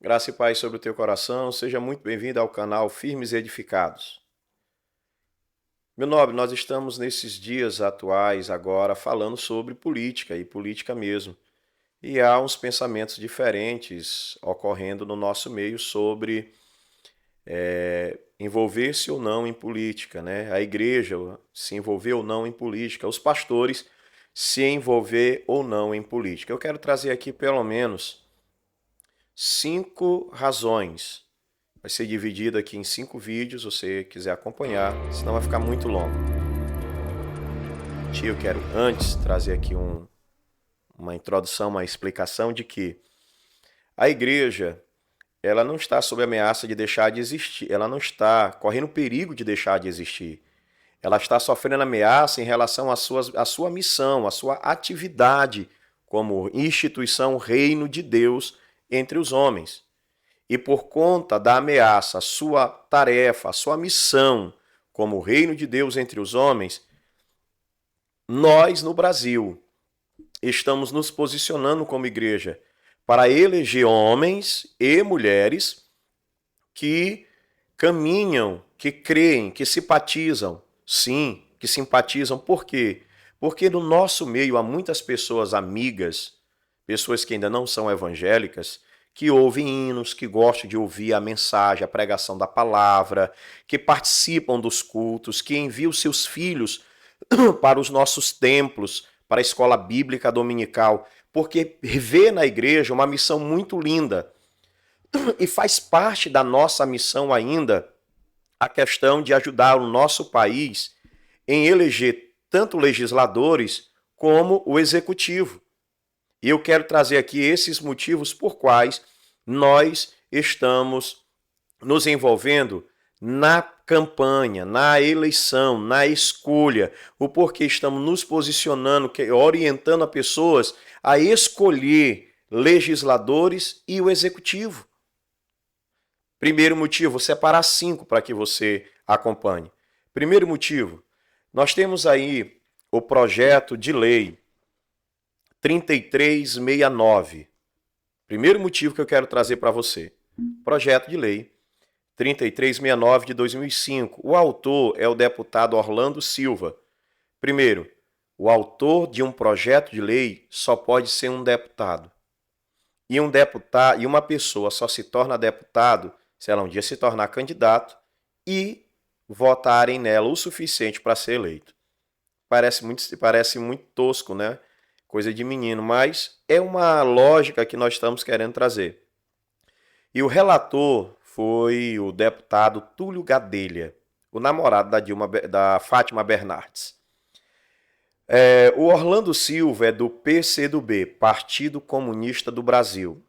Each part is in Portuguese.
Graça e paz sobre o teu coração. Seja muito bem-vindo ao canal Firmes e Edificados. Meu nobre, nós estamos nesses dias atuais agora falando sobre política e política mesmo. E há uns pensamentos diferentes ocorrendo no nosso meio sobre envolver-se ou não em política, né? A igreja se envolver ou não em política, os pastores se envolver ou não em política. Eu quero trazer aqui pelo menos 5 razões. Vai ser dividido aqui em 5 vídeos, se você quiser acompanhar, senão vai ficar muito longo. Eu quero antes trazer aqui uma introdução, uma explicação de que a igreja, ela não está sob ameaça de deixar de existir, ela não está correndo perigo de deixar de existir. Ela está sofrendo ameaça em relação à sua missão, à sua atividade como instituição reino de Deus entre os homens. E por conta da ameaça, a sua tarefa, a sua missão como reino de Deus entre os homens, nós no Brasil estamos nos posicionando como igreja para eleger homens e mulheres que caminham, que creem, que simpatizam. Sim, que simpatizam. Por quê? Porque no nosso meio há muitas pessoas amigas, pessoas que ainda não são evangélicas, que ouvem hinos, que gostam de ouvir a mensagem, a pregação da palavra, que participam dos cultos, que enviam seus filhos para os nossos templos, para a escola bíblica dominical, porque vê na igreja uma missão muito linda. E faz parte da nossa missão ainda a questão de ajudar o nosso país em eleger tanto legisladores como o executivo. E eu quero trazer aqui esses motivos por quais nós estamos nos envolvendo na campanha, na eleição, na escolha, o porquê estamos nos posicionando, orientando a pessoas a escolher legisladores e o executivo. Primeiro motivo, vou separar 5 para que você acompanhe. Primeiro motivo, nós temos aí o projeto de lei 3369. Primeiro motivo que eu quero trazer para você. Projeto de lei 3369 de 2005. O autor é o deputado Orlando Silva. Primeiro, o autor de um projeto de lei só pode ser um deputado. E um deputado e uma pessoa só se torna deputado se ela um dia se tornar candidato e votarem nela o suficiente para ser eleito. Parece muito tosco, né? Coisa de menino, mas é uma lógica que nós estamos querendo trazer. E o relator foi o deputado Túlio Gadelha, o namorado da Fátima Bernardes. O Orlando Silva é do PCdoB, Partido Comunista do Brasil.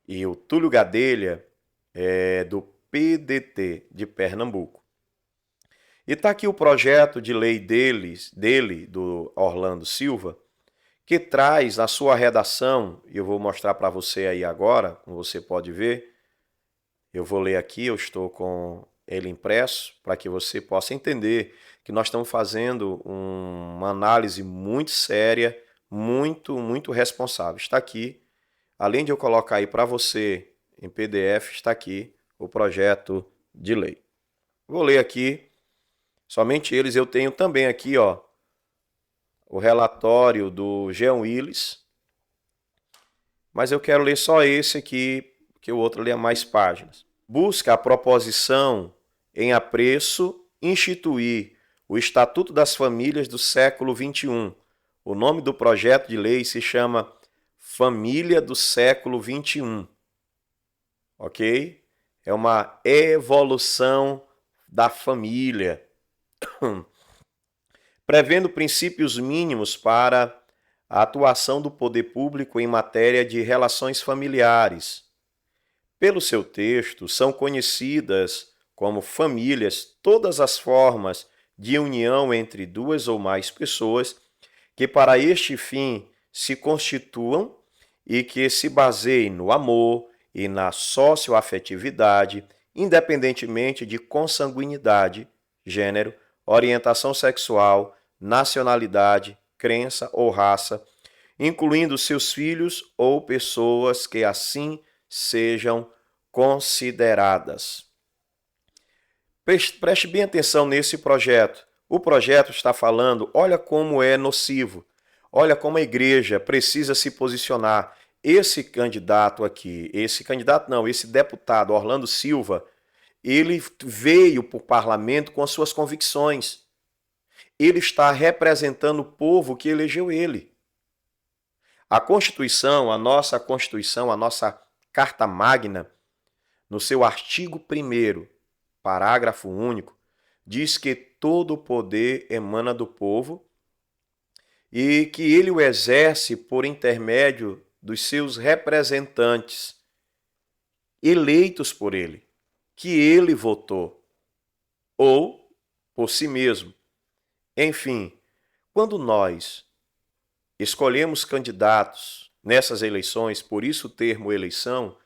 E o Túlio Gadelha é do PDT, de Pernambuco. E está aqui o projeto de lei dele, do Orlando Silva, que traz na sua redação, e eu vou mostrar para você aí agora, como você pode ver, eu vou ler aqui, eu estou com ele impresso, para que você possa entender que nós estamos fazendo uma análise muito séria, muito responsável. Está aqui, além de eu colocar aí para você em PDF, está aqui o projeto de lei. Vou ler aqui, somente eles, eu tenho também aqui, ó, o relatório do Jean Willis, mas eu quero ler só esse aqui, que o outro lê mais páginas. Busca a proposição em apreço instituir o Estatuto das Famílias do século XXI. O nome do projeto de lei se chama Família do século XXI. Ok? É uma evolução da família. Prevendo princípios mínimos para a atuação do poder público em matéria de relações familiares. Pelo seu texto, são conhecidas como famílias todas as formas de união entre duas ou mais pessoas que para este fim se constituam e que se baseiem no amor e na socioafetividade, independentemente de consanguinidade, gênero, orientação sexual, nacionalidade, crença ou raça, incluindo seus filhos ou pessoas que assim sejam consideradas. Preste bem atenção nesse projeto. O projeto está falando, olha como é nocivo, olha como a igreja precisa se posicionar. Esse candidato aqui, esse deputado Orlando Silva, ele veio para o parlamento com as suas convicções. Ele está representando o povo que elegeu ele. A Constituição, a nossa Carta Magna, no seu artigo 1º, parágrafo único, diz que todo o poder emana do povo e que ele o exerce por intermédio dos seus representantes, eleitos por ele, que ele votou, ou por si mesmo. Enfim, quando nós escolhemos candidatos nessas eleições, por isso o termo eleição,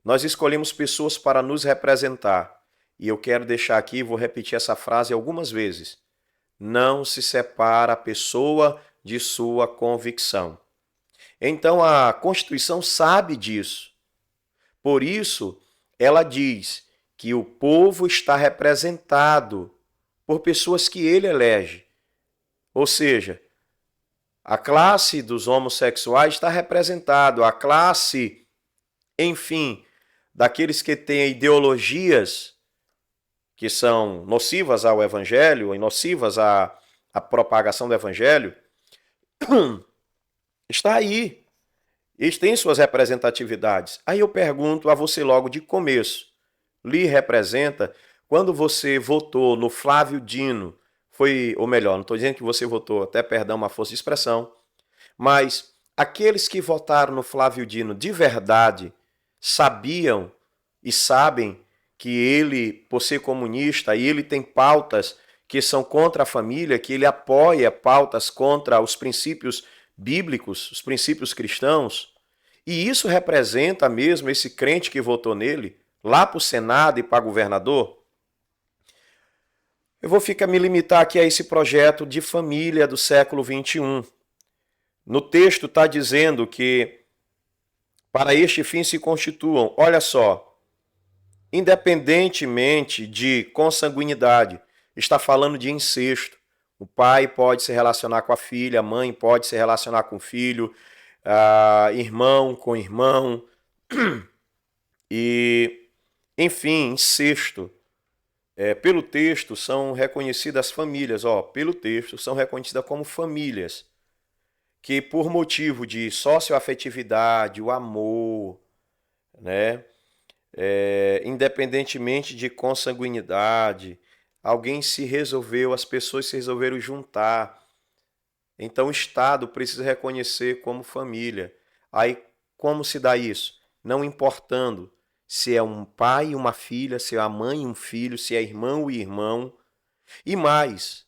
nós escolhemos pessoas para nos representar. E eu quero deixar aqui, vou repetir essa frase algumas vezes. Não se separa a pessoa de sua convicção. Então a Constituição sabe disso. Por isso, ela diz que o povo está representado por pessoas que ele elege. Ou seja, a classe dos homossexuais está representada, a classe, enfim, daqueles que têm ideologias que são nocivas ao evangelho e nocivas à propagação do evangelho, está aí. Eles têm suas representatividades. Aí eu pergunto a você logo de começo, lhe representa quando você votou no Flávio Dino, ou melhor, não estou dizendo que você votou, até perdão, uma força de expressão, mas aqueles que votaram no Flávio Dino de verdade sabiam e sabem que ele, por ser comunista, e ele tem pautas que são contra a família, que ele apoia pautas contra os princípios bíblicos, os princípios cristãos, e isso representa mesmo esse crente que votou nele, lá para o Senado e para governador? Eu vou me limitar aqui a esse projeto de família do século XXI. No texto está dizendo que para este fim se constituam, olha só, independentemente de consanguinidade, está falando de incesto. O pai pode se relacionar com a filha, a mãe pode se relacionar com o filho, irmão com irmão, e, enfim, incesto. Pelo texto são reconhecidas famílias, pelo texto são reconhecidas como famílias, que por motivo de socioafetividade, o amor, né? Independentemente de consanguinidade, as pessoas se resolveram juntar. Então o Estado precisa reconhecer como família. Aí como se dá isso? Não importando se é um pai e uma filha, se é a mãe e um filho, se é irmão e irmão. E mais,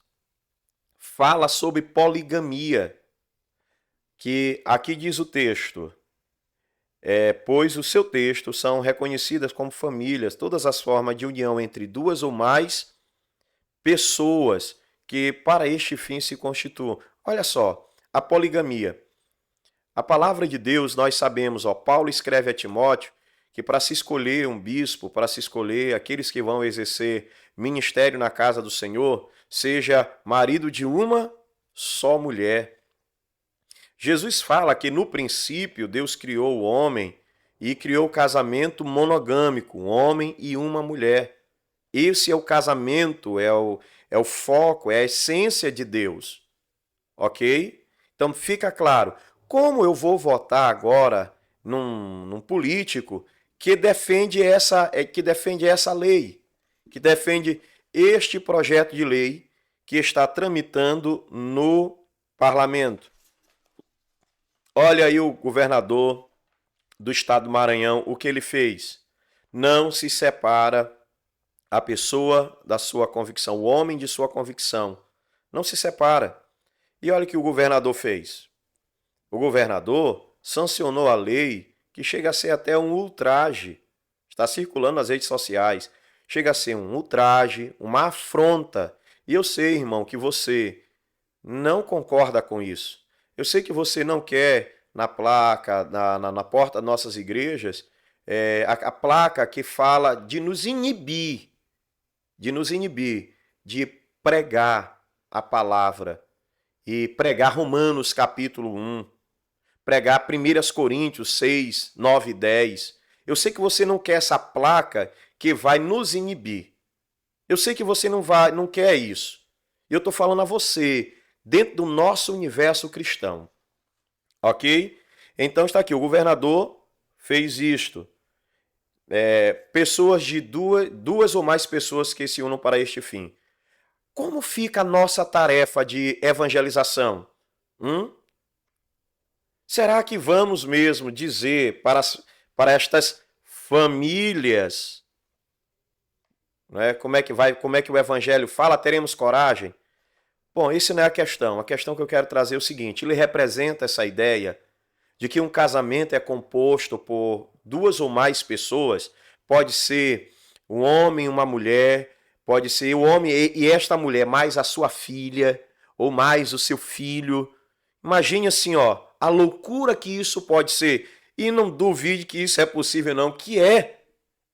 fala sobre poligamia, que aqui diz o texto, pois o seu texto são reconhecidas como famílias todas as formas de união entre duas ou mais pessoas que para este fim se constituam. Olha só, a poligamia. A palavra de Deus, nós sabemos, Paulo escreve a Timóteo que para se escolher um bispo, para se escolher aqueles que vão exercer ministério na casa do Senhor, seja marido de uma só mulher. Jesus fala que no princípio Deus criou o homem e criou o casamento monogâmico, um homem e uma mulher. Esse é o casamento, é o foco, é a essência de Deus. Ok? Então fica claro, como eu vou votar agora num político que defende essa lei, que defende este projeto de lei que está tramitando no parlamento? Olha aí o governador do estado do Maranhão, o que ele fez. Não se separa a pessoa da sua convicção, o homem de sua convicção. Não se separa. E olha o que o governador fez. O governador sancionou a lei que chega a ser até um ultraje. Está circulando nas redes sociais. Chega a ser um ultraje, uma afronta. E eu sei, irmão, que você não concorda com isso. Eu sei que você não quer na placa, na porta das nossas igrejas, a placa que fala de pregar a palavra e pregar Romanos capítulo 1, pregar 1 Coríntios 6, 9 e 10. Eu sei que você não quer essa placa que vai nos inibir. Eu sei que você não quer isso. Eu estou falando a você, dentro do nosso universo cristão. Ok? Então está aqui, o governador fez isto. Pessoas de duas ou mais pessoas que se unam para este fim. Como fica a nossa tarefa de evangelização? Será que vamos mesmo dizer para estas famílias, né, como é que o evangelho fala? Teremos coragem? Bom, isso não é a questão. A questão que eu quero trazer é o seguinte: ele representa essa ideia de que um casamento é composto por duas ou mais pessoas. Pode ser um homem e uma mulher, pode ser o homem e esta mulher mais a sua filha, ou mais o seu filho. Imagine assim, ó, a loucura que isso pode ser. E não duvide que isso é possível não, que é.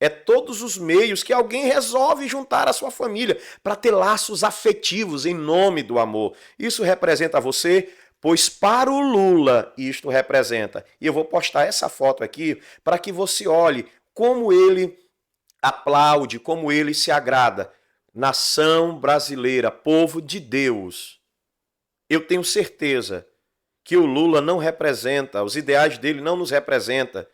É todos os meios que alguém resolve juntar a sua família para ter laços afetivos em nome do amor. Isso representa você? Pois para o Lula isto representa. E eu vou postar essa foto aqui para que você olhe como ele aplaude, como ele se agrada. Nação brasileira, povo de Deus. Eu tenho certeza que o Lula não representa, os ideais dele não nos representam.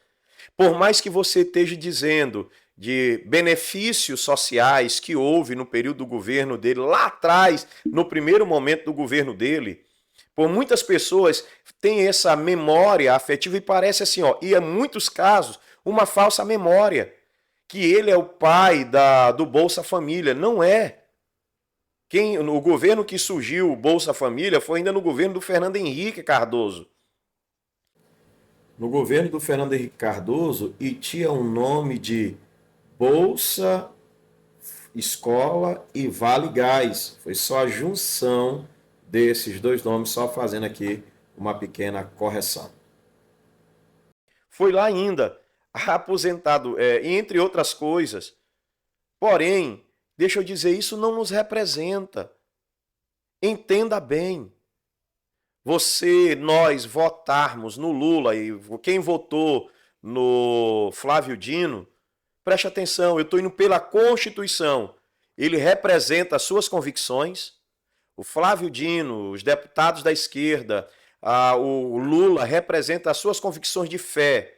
Por mais que você esteja dizendo de benefícios sociais que houve no período do governo dele, lá atrás, no primeiro momento do governo dele, por muitas pessoas têm essa memória afetiva e parece assim, ó, e em muitos casos, uma falsa memória, que ele é o pai do Bolsa Família. Não é. O governo que surgiu, o Bolsa Família, foi ainda no governo do Fernando Henrique Cardoso. No governo do Fernando Henrique Cardoso, e tinha um nome de Bolsa Escola e Vale Gás. Foi só a junção desses dois nomes, só fazendo aqui uma pequena correção. Foi lá ainda, aposentado, entre outras coisas. Porém, deixa eu dizer, isso não nos representa. Entenda bem. Nós votarmos no Lula e quem votou no Flávio Dino, preste atenção, eu estou indo pela Constituição. Ele representa as suas convicções. O Flávio Dino, os deputados da esquerda, o Lula representa as suas convicções de fé,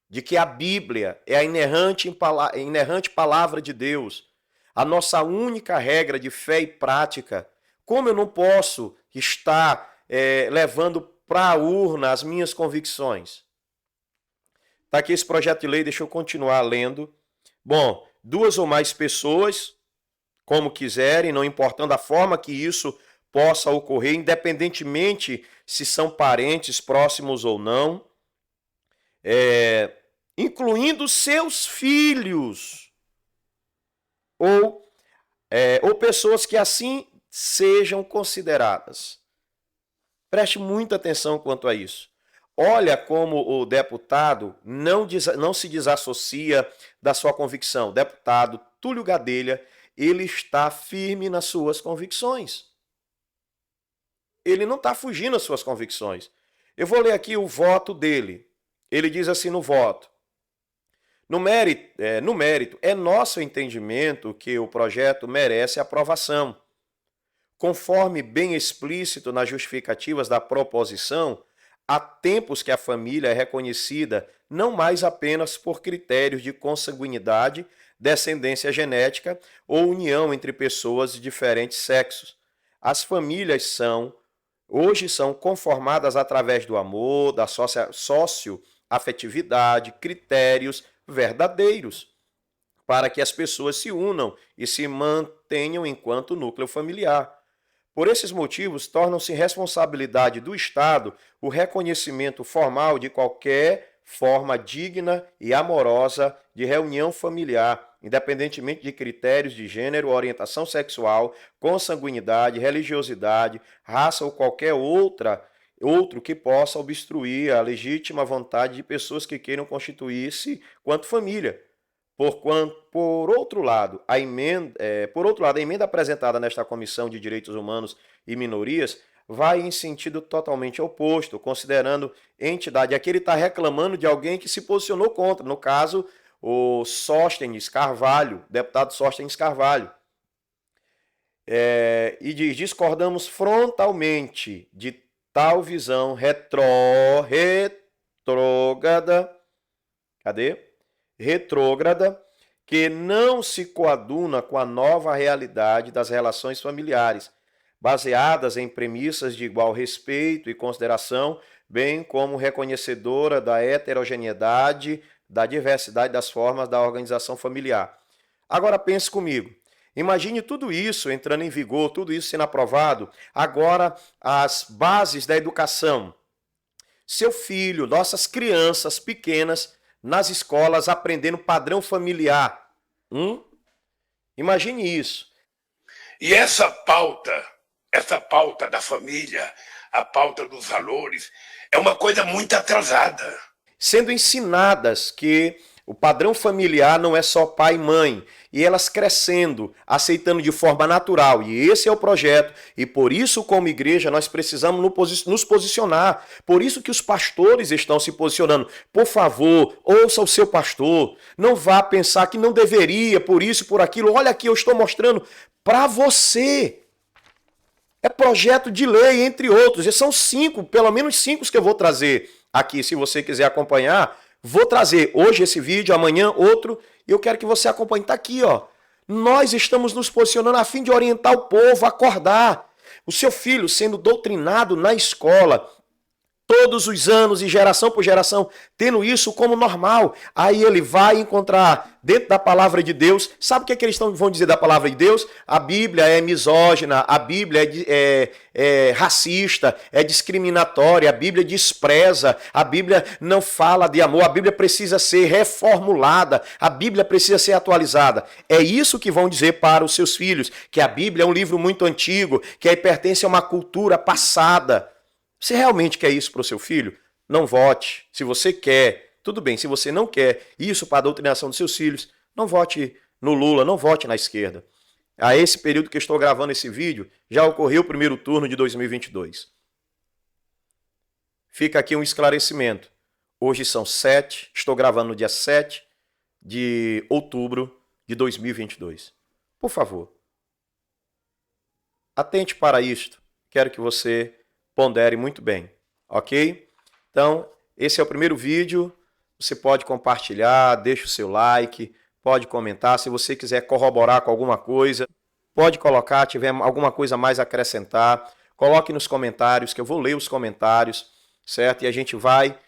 de que a Bíblia é a inerrante palavra de Deus, a nossa única regra de fé e prática. Como eu não posso estar levando para a urna as minhas convicções? Está aqui esse projeto de lei, deixa eu continuar lendo. Bom, duas ou mais pessoas, como quiserem, não importando a forma que isso possa ocorrer, independentemente se são parentes próximos ou não, incluindo seus filhos, ou pessoas que assim sejam consideradas. Preste muita atenção quanto a isso. Olha como o deputado não se desassocia da sua convicção. O deputado Túlio Gadelha, ele está firme nas suas convicções. Ele não está fugindo das suas convicções. Eu vou ler aqui o voto dele. Ele diz assim no voto: no mérito, é nosso entendimento que o projeto merece aprovação. Conforme bem explícito nas justificativas da proposição, há tempos que a família é reconhecida não mais apenas por critérios de consanguinidade, descendência genética ou união entre pessoas de diferentes sexos. As famílias hoje são conformadas através do amor, da socioafetividade, critérios verdadeiros, para que as pessoas se unam e se mantenham enquanto núcleo familiar. Por esses motivos, tornam-se responsabilidade do Estado o reconhecimento formal de qualquer forma digna e amorosa de reunião familiar, independentemente de critérios de gênero, orientação sexual, consanguinidade, religiosidade, raça ou qualquer outro que possa obstruir a legítima vontade de pessoas que queiram constituir-se quanto família. Por outro lado, a emenda apresentada nesta Comissão de Direitos Humanos e Minorias vai em sentido totalmente oposto, considerando entidade. Aqui ele está reclamando de alguém que se posicionou contra, no caso, o Sóstenes Carvalho, deputado Sóstenes Carvalho. E diz: discordamos frontalmente de tal visão retrógrada. Cadê? Retrógrada, que não se coaduna com a nova realidade das relações familiares, baseadas em premissas de igual respeito e consideração, bem como reconhecedora da heterogeneidade, da diversidade das formas da organização familiar. Agora pense comigo. Imagine tudo isso entrando em vigor, tudo isso sendo aprovado. Agora, as bases da educação. Seu filho, nossas crianças pequenas, nas escolas, aprendendo padrão familiar. Imagine isso. E essa pauta da família, a pauta dos valores, é uma coisa muito atrasada. Sendo ensinadas que o padrão familiar não é só pai e mãe, e elas crescendo, aceitando de forma natural. E esse é o projeto. E por isso, como igreja, nós precisamos nos posicionar. Por isso que os pastores estão se posicionando. Por favor, ouça o seu pastor. Não vá pensar que não deveria, por isso, por aquilo. Olha aqui, eu estou mostrando para você. É projeto de lei, entre outros. E são 5, pelo menos 5 que eu vou trazer aqui, se você quiser acompanhar. Vou trazer hoje esse vídeo, amanhã outro, e eu quero que você acompanhe. Está aqui, ó. Nós estamos nos posicionando a fim de orientar o povo a acordar. O seu filho sendo doutrinado na escola, todos os anos e geração por geração, tendo isso como normal. Aí ele vai encontrar dentro da palavra de Deus. Sabe o que eles vão dizer da palavra de Deus? A Bíblia é misógina, a Bíblia é racista, é discriminatória, a Bíblia despreza, a Bíblia não fala de amor, a Bíblia precisa ser reformulada, a Bíblia precisa ser atualizada. É isso que vão dizer para os seus filhos, que a Bíblia é um livro muito antigo, que aí pertence a uma cultura passada. Você realmente quer isso para o seu filho? Não vote. Se você quer, tudo bem. Se você não quer isso para a doutrinação dos seus filhos, não vote no Lula, não vote na esquerda. A esse período que eu estou gravando esse vídeo, já ocorreu o primeiro turno de 2022. Fica aqui um esclarecimento. Hoje são 7, estou gravando no dia 7 de outubro de 2022. Por favor, atente para isto. Quero que você pondere muito bem, ok? Então, esse é o primeiro vídeo. Você pode compartilhar, deixa o seu like, pode comentar. Se você quiser corroborar com alguma coisa, pode colocar, tiver alguma coisa a mais a acrescentar. Coloque nos comentários, que eu vou ler os comentários, certo? E a gente vai,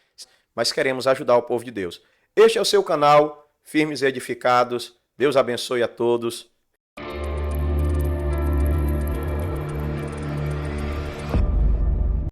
mas queremos ajudar o povo de Deus. Este é o seu canal, Firmes e Edificados. Deus abençoe a todos.